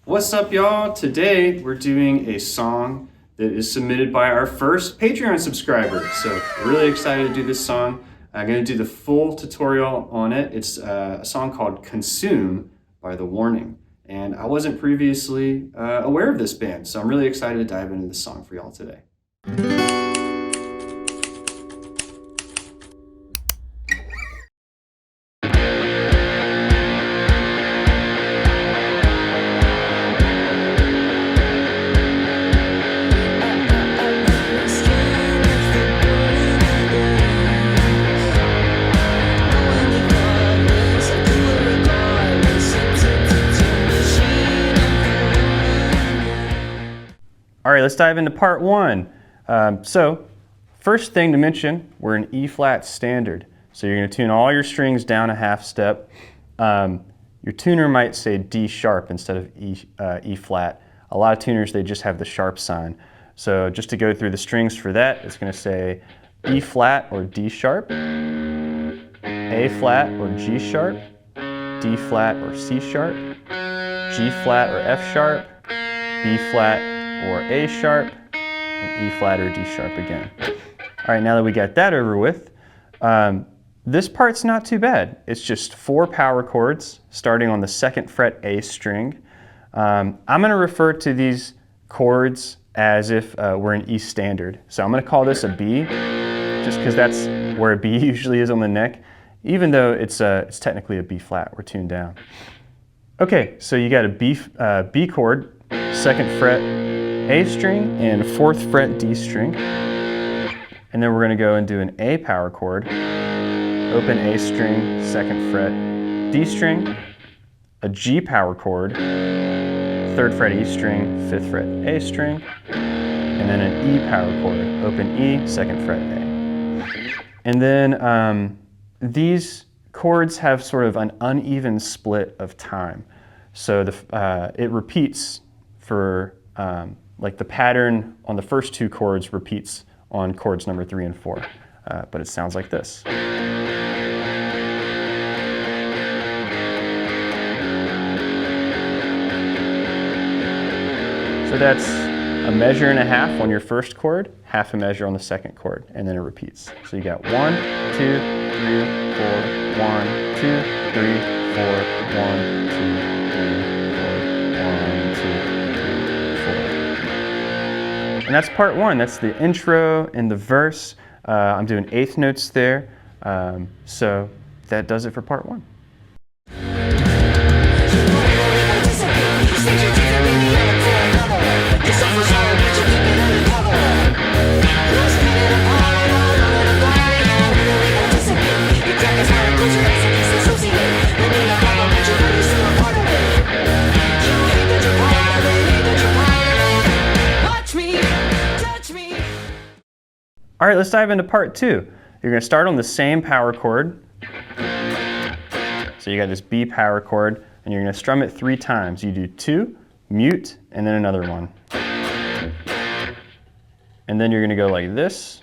What's up, y'all? Today we're doing a song that is submitted by our first Patreon subscriber. So really excited to do this song. I'm going to do the full tutorial on it. It's a song called Consume by The Warning. And I wasn't previously aware of this band, so I'm really excited to dive into this song for y'all today. All right, let's dive into part one. So first thing to mention, we're in E flat standard. So you're going to tune all your strings down a half step. Your tuner might say D sharp instead of E flat. A lot of tuners, they just have the sharp sign. So just to go through the strings for that, it's going to say E flat or D sharp, A flat or G sharp, D flat or C sharp, G flat or F sharp, B flat or A sharp, and E flat or D sharp again. All right, now that we got that over with, this part's not too bad. It's just 4 power chords starting on the 2nd fret A string. I'm going to refer to these chords as if we're in E standard. So I'm going to call this a B, just because that's where a B usually is on the neck, even though it's technically a B flat. We're tuned down. Okay, so you got a B chord, 2nd fret A string and 4th fret D string. And then we're going to go and do an A power chord, open A string, 2nd fret D string, a G power chord, 3rd fret E string, 5th fret A string, and then an E power chord, open E, 2nd fret A. And then these chords have sort of an uneven split of time. So it repeats for like the pattern on the first 2 chords repeats on chords number 3 and 4, but it sounds like this. So that's a measure and a half on your first chord, half a measure on the 2nd chord, and then it repeats. So you got 1, 2, 3, 4, 1, 2, 3, 4, 1, 2, 3, 4, 1, 2, 3, 4. And that's part one. That's the intro and the verse. I'm doing 8th notes there. So that does it for part one. All right, let's dive into part 2. You're going to start on the same power chord. So you got this B power chord, and you're going to strum it 3 times. You do 2, mute, and then another one. And then you're going to go like this.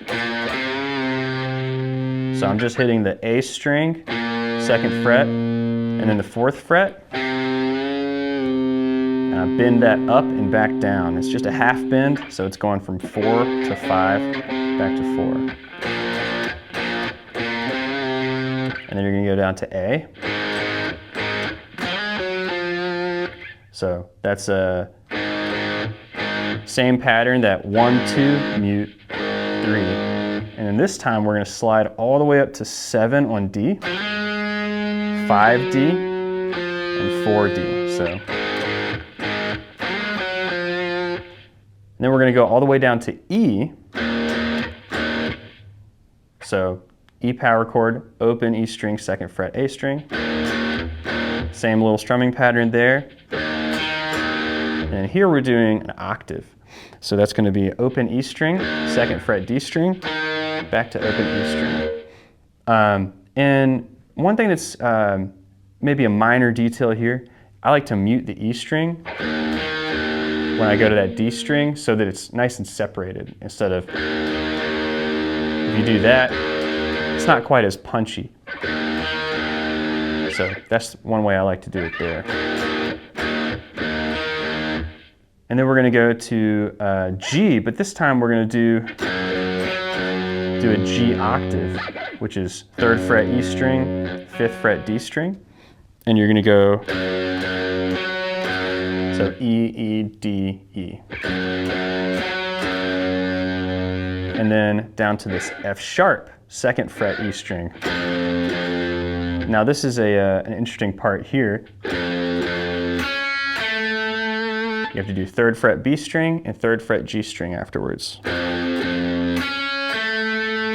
So I'm just hitting the A string, 2nd fret, and then the 4th fret. And I bend that up and back down. It's just a half bend, so it's going from 4 to 5. Back to 4. And then you're going to go down to A. So that's a same pattern, that 1, 2, mute, 3. And then this time we're going to slide all the way up to 7 on D, 5D, and 4D. So. And then we're going to go all the way down to E. So E power chord, open E string, 2nd fret A string. Same little strumming pattern there. And here we're doing an octave. So that's going to be open E string, 2nd fret D string, back to open E string. And one thing that's maybe a minor detail here, I like to mute the E string when I go to that D string so that it's nice and separated instead of, if you do that, it's not quite as punchy. So that's one way I like to do it there. And then we're going to go to G, but this time we're going to do a G octave, which is 3rd fret E string, 5th fret D string. And you're going to go, so E, E, D, E. And then down to this F sharp, 2nd fret E string. Now this is an interesting part here. You have to do 3rd fret B string and 3rd fret G string afterwards. So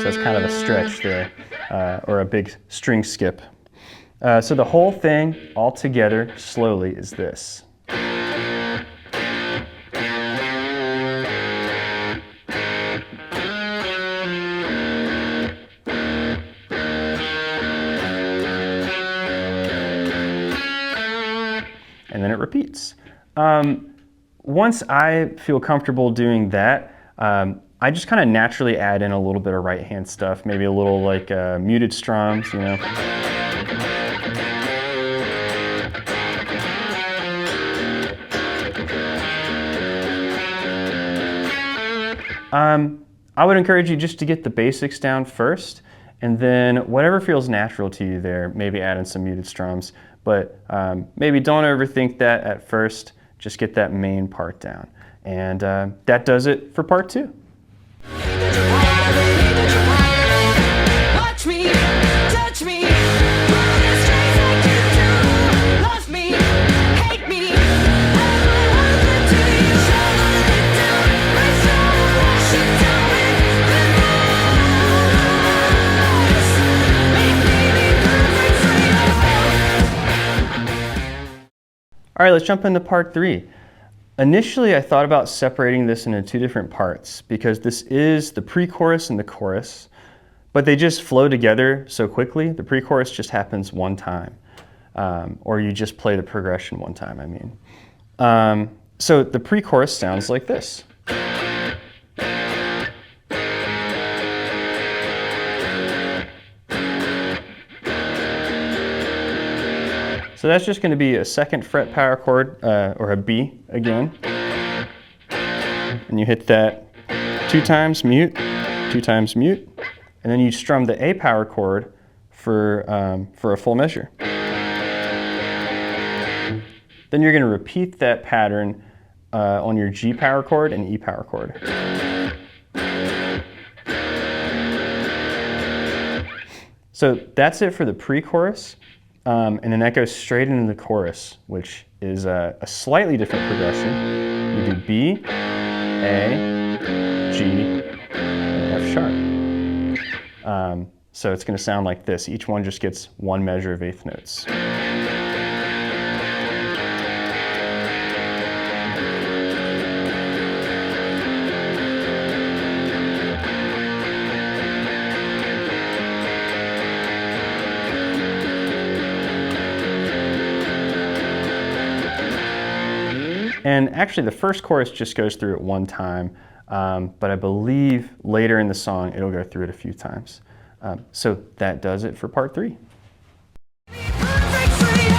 it's kind of a stretch there, or a big string skip. So the whole thing all together slowly is this. And then it repeats. Once I feel comfortable doing that, I just kind of naturally add in a little bit of right hand stuff, maybe a little like muted strums, you know. I would encourage you just to get the basics down first, and then whatever feels natural to you there, maybe add in some muted strums. But maybe don't overthink that at first. Just get that main part down. And that does it for part 2. Watch me, touch me, pull the strings like you do. Love me, hate me, I will hold it to you. Shovel it down, my soul, wash it down with remorse. Make me be perfect for you. All right, let's jump into part 3. Initially, I thought about separating this into 2 different parts because this is the pre-chorus and the chorus, but they just flow together so quickly. The pre-chorus just happens one time, or you just play the progression one time, I mean. So the pre-chorus sounds like this. So that's just going to be a 2nd fret power chord, or a B again. And you hit that 2 times, mute, 2 times, mute. And then you strum the A power chord for a full measure. Then you're going to repeat that pattern on your G power chord and E power chord. So that's it for the pre-chorus. And then that goes straight into the chorus, which is a slightly different progression. You do B, A, G, and F sharp. So it's going to sound like this. Each one just gets 1 measure of 8th notes. And actually the first chorus just goes through it 1 time, but I believe later in the song it'll go through it a few times. So that does it for part 3. Perfect for you.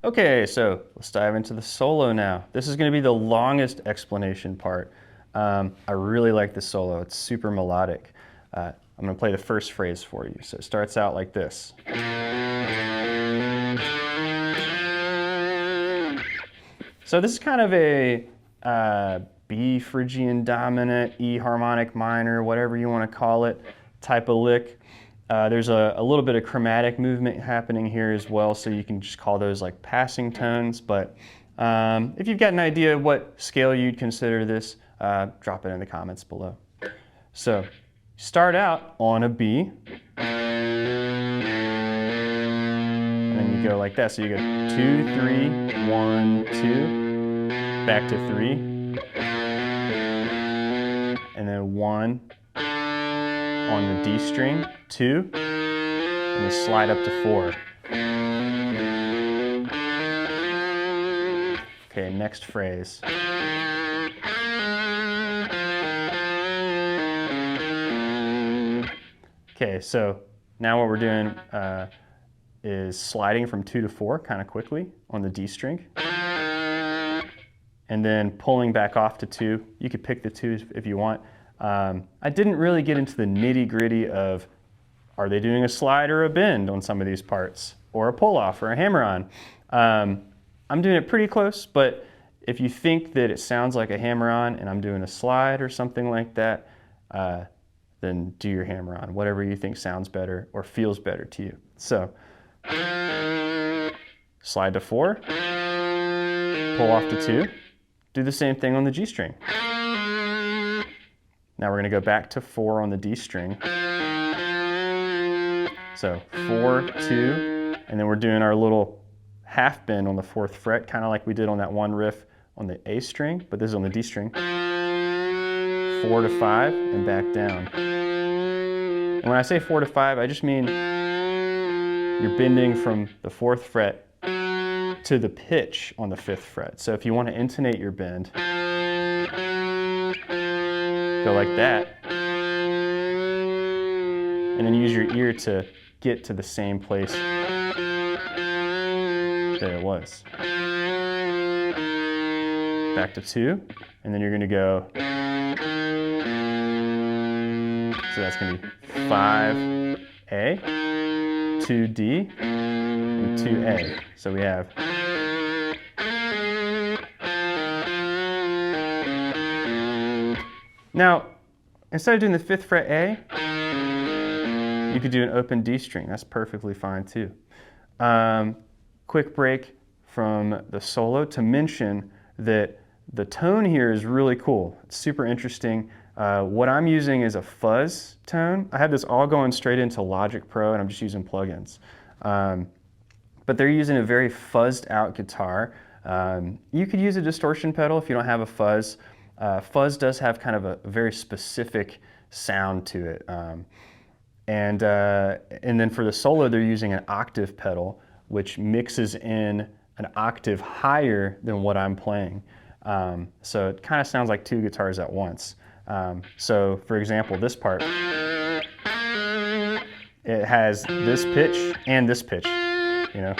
Okay, so let's dive into the solo now. This is going to be the longest explanation part. I really like the solo. It's super melodic. I'm going to play the first phrase for you. So it starts out like this. So this is kind of a B Phrygian dominant, E harmonic minor, whatever you want to call it, type of lick. There's a little bit of chromatic movement happening here as well, so you can just call those like passing tones. But if you've got an idea of what scale you'd consider this, drop it in the comments below. So start out on a B, and then you go like that. So you go 2, 3, 1, 2, back to 3, and then 1 on the D string, 2, and we slide up to 4. Okay, next phrase. Okay, so now what we're doing is sliding from 2 to 4 kind of quickly on the D string. And then pulling back off to 2. You could pick the 2 if you want. I didn't really get into the nitty-gritty of, are they doing a slide or a bend on some of these parts, or a pull-off or a hammer-on. I'm doing it pretty close, but if you think that it sounds like a hammer-on and I'm doing a slide or something like that, then do your hammer-on, whatever you think sounds better or feels better to you. So, slide to 4, pull off to 2, do the same thing on the G string. Now we're going to go back to 4 on the D string. So 4, 2, and then we're doing our little half bend on the 4th fret, kind of like we did on that one riff on the A string, but this is on the D string. 4 to 5 and back down. And when I say 4 to 5, I just mean you're bending from the 4th fret to the pitch on the 5th fret. So if you want to intonate your bend, go like that, and then use your ear to get to the same place that it was. Back to 2, and then you're going to go, so that's going to be 5A, 2D, and 2A. So we have now, instead of doing the 5th fret A, you could do an open D string. That's perfectly fine too. Quick break from the solo to mention that the tone here is really cool. It's super interesting. What I'm using is a fuzz tone. I have this all going straight into Logic Pro, and I'm just using plugins. But they're using a very fuzzed out guitar. You could use a distortion pedal if you don't have a fuzz. Fuzz does have kind of a very specific sound to it. And then for the solo, they're using an octave pedal, which mixes in an octave higher than what I'm playing. So it kind of sounds like 2 guitars at once. So for example, this part, it has this pitch and this pitch, you know.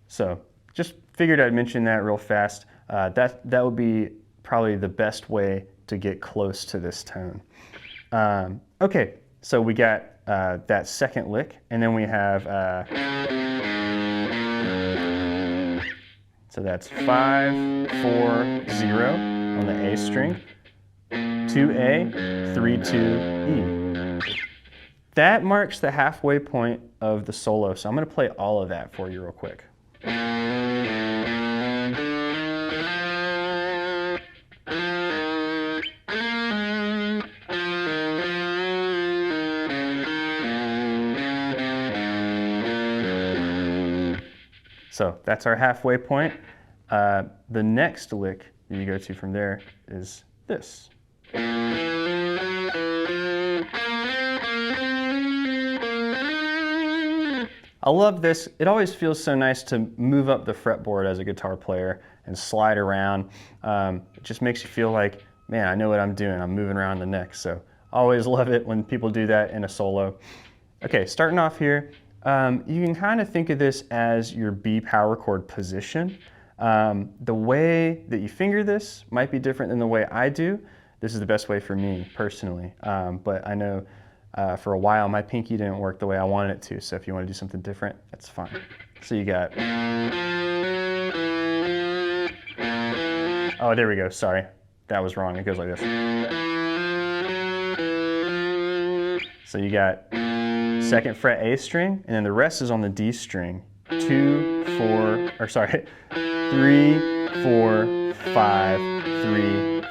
So just figured I'd mention that real fast. That would be probably the best way to get close to this tone. Okay, so we got that second lick, and then we have, so that's 5, 4, 0 on the A string, 2A, 3, 2, E. That marks the halfway point of the solo, so I'm going to play all of that for you real quick. So that's our halfway point. The next lick that you go to from there is this. I love this. It always feels so nice to move up the fretboard as a guitar player and slide around. It just makes you feel like, man, I know what I'm doing. I'm moving around the neck. So I always love it when people do that in a solo. Okay, starting off here, you can kind of think of this as your B power chord position. The way that you finger this might be different than the way I do. This is the best way for me personally, but I know for a while my pinky didn't work the way I wanted it to, so if you want to do something different, that's fine. So you got, oh, there we go, sorry, that was wrong, it goes like this. So you got 2nd fret A string, and then the rest is on the D string. 2, 4, or sorry, 3, 4, 5, 3, 4.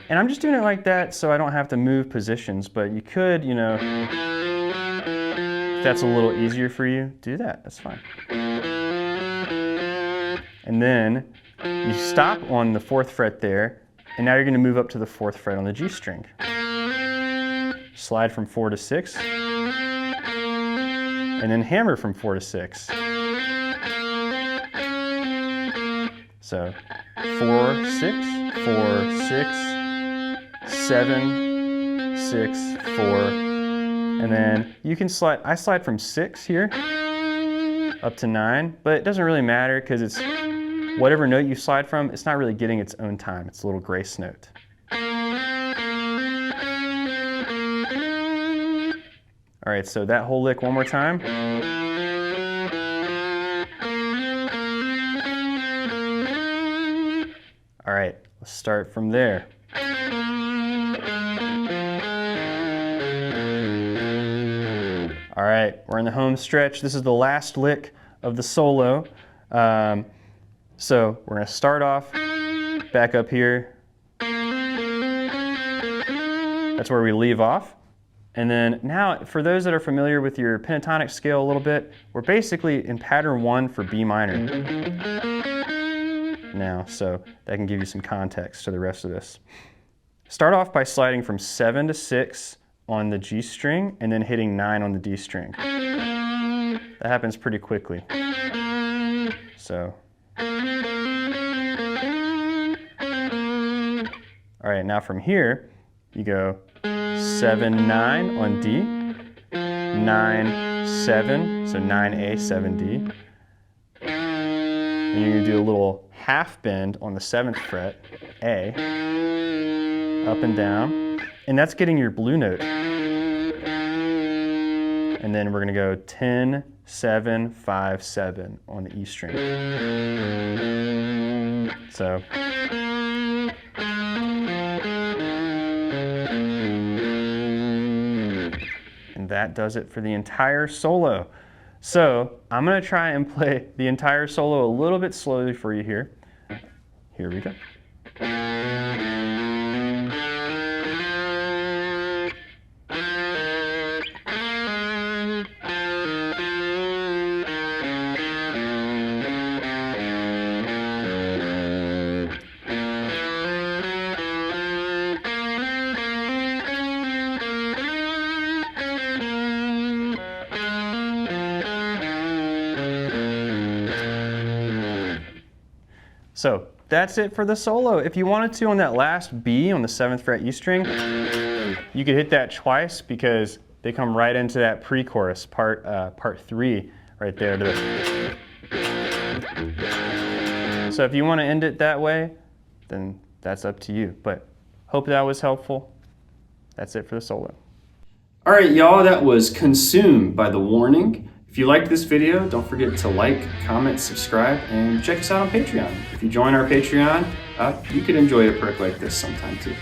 And I'm just doing it like that so I don't have to move positions, but you could, you know, if that's a little easier for you, do that, that's fine. And then you stop on the 4th fret there, and now you're going to move up to the 4th fret on the G string. slide from 4 to 6, and then hammer from 4 to 6. So 4, 6, 4, 6, 7, 6, 4, and then you can slide, I slide from 6 here up to 9, but it doesn't really matter because it's whatever note you slide from, it's not really getting its own time. It's a little grace note. All right, so that whole lick one more time. All right, let's start from there. All right, we're in the home stretch. This is the last lick of the solo. So we're gonna start off back up here. That's where we leave off. And then now, for those that are familiar with your pentatonic scale a little bit, we're basically in pattern 1 for B minor now, so that can give you some context to the rest of this. Start off by sliding from 7 to 6 on the G string and then hitting 9 on the D string. That happens pretty quickly. So. All right, now from here, you go 7, 9 on D, 9, 7, so 9A, 7D. And you're gonna do a little half bend on the 7th fret, A, up and down, and that's getting your blue note. And then we're gonna go 10, 7, 5, 7 on the E string. So. And that does it for the entire solo. So I'm gonna try and play the entire solo a little bit slowly for you here. Here we go. So that's it for the solo. If you wanted to, on that last B on the 7th fret E string, you could hit that twice because they come right into that pre-chorus, part 3, right there. So if you want to end it that way, then that's up to you. But hope that was helpful. That's it for the solo. All right, y'all, that was Consumed by The Warning. If you liked this video, don't forget to like, comment, subscribe, and check us out on Patreon. If you join our Patreon, you could enjoy a perk like this sometime too.